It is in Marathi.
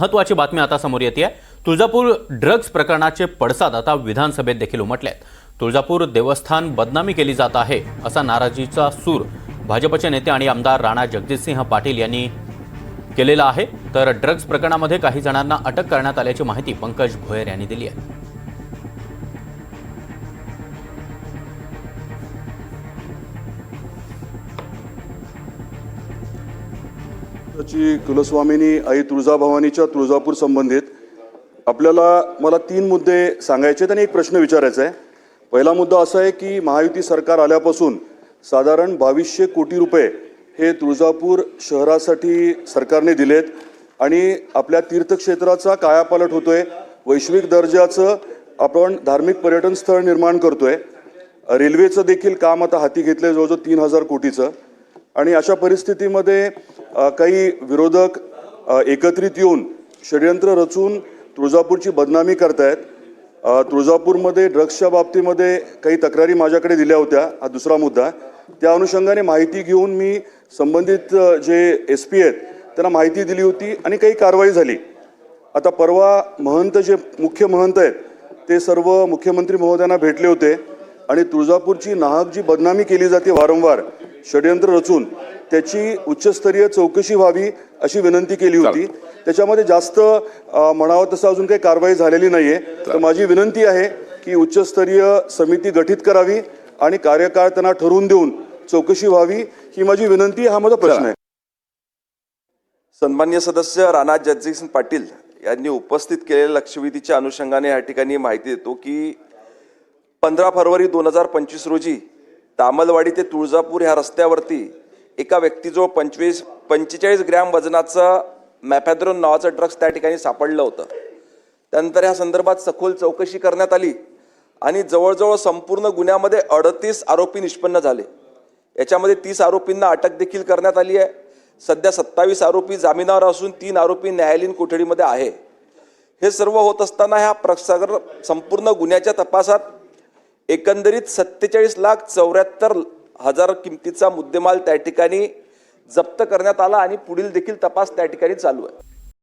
महत्त्वाची बातमी आता समोर येते आहे। तुळजापूर ड्रग्ज प्रकरणाचे पडसाद आता विधानसभेत देखील उमटले आहेत। तुळजापूर देवस्थान बदनामी केली जात आहे असा नाराजीचा सूर भाजपचे नेते आणि आमदार राणा जगजितसिंह पाटील यांनी केलेला आहे। तर ड्रग्ज प्रकरणामध्ये काही जणांना अटक करण्यात आल्याची माहिती पंकज भोयर यांनी दिली आहे। कुलस्वामिनी आई तुळजाभवानीच्या तुळजापूर संबंधित मला 3 मुद्दे सांगायचे आणि एक प्रश्न विचारायचा आहे। पहिला मुद्दा असा आहे की महायुती सरकार आल्यापासून साधारण 2200 कोटी रुपये हे तुळजापूर शहरासाठी सरकारने दिलेत आणि आपल्या तीर्थक्षेत्राचा कायापालट होतोय। वैश्विक दर्जाचं आपण धार्मिक पर्यटन स्थळ निर्माण करतोय। रेल्वेचं देखील काम आता हाती घेतलंय जवळजवळ 3000 कोटीचं। आणि अशा परिस्थितीमध्ये काही विरोधक एकत्रित येऊन षड्यंत्र रचून तुळजापूरची बदनामी करतायत। तुळजापूरमध्ये ड्रग्सच्या बाबतीमध्ये काही तक्रारी माझ्याकडे दिल्या होत्या। हा दुसरा मुद्दा। त्या अनुषंगाने माहिती घेऊन मी संबंधित जे एसपी आहेत त्यांना माहिती दिली होती आणि काही कारवाई झाली। आता परवा महंत जे मुख्य महंत आहेत ते सर्व मुख्यमंत्री महोदयांना भेटले होते आणि तुळजापूरची नाहक जी बदनामी केली जाते वारंवार षड्यंत्र रचून त्याची उच्चस्तरीय चौकशी व्हावी अशी विनंती केली होती। त्याच्यामध्ये जास्त म्हणावं तसं अजून काही कारवाई झालेली नाहीये। तर माझी विनंती आहे की उच्चस्तरीय समिती गठीत करावी आणि कार्यकाळ त्यांना ठरवून देऊन चौकशी व्हावी ही माझी विनंती। हा माझा प्रश्न आहे। सन्माननीय सदस्य राणा जगजितसिंह पाटील यांनी उपस्थित केलेल्या लक्षवेधीच्या अनुषंगाने या ठिकाणी माहिती देतो की 15 फरवरी 2025 रोजी तामलवाडी ते तुळजापूर ह्या रस्त्यावरती एका व्यक्तीजवळ 45 ग्रॅम वजनाचं मॅफॅद्रोन नावाचं ड्रग्स त्या ठिकाणी सापडलं होतं। त्यानंतर ह्या संदर्भात सखोल चौकशी करण्यात आली आणि जवळजवळ संपूर्ण गुन्ह्यामध्ये 38 आरोपी निष्पन्न झाले। याच्यामध्ये 30 आरोपींना अटक देखील करण्यात आली आहे। सध्या 27 आरोपी जामिनावर असून 3 आरोपी न्यायालयीन कोठडीमध्ये आहे। हे सर्व होत असताना ह्या संपूर्ण गुन्ह्याच्या तपासात एकंदरीत 47,74,000 किमतीचा मुद्देमाल त्या ठिकाणी जप्त करण्यात आला आणि पुढील देखील तपास त्या ठिकाणी चालू आहे।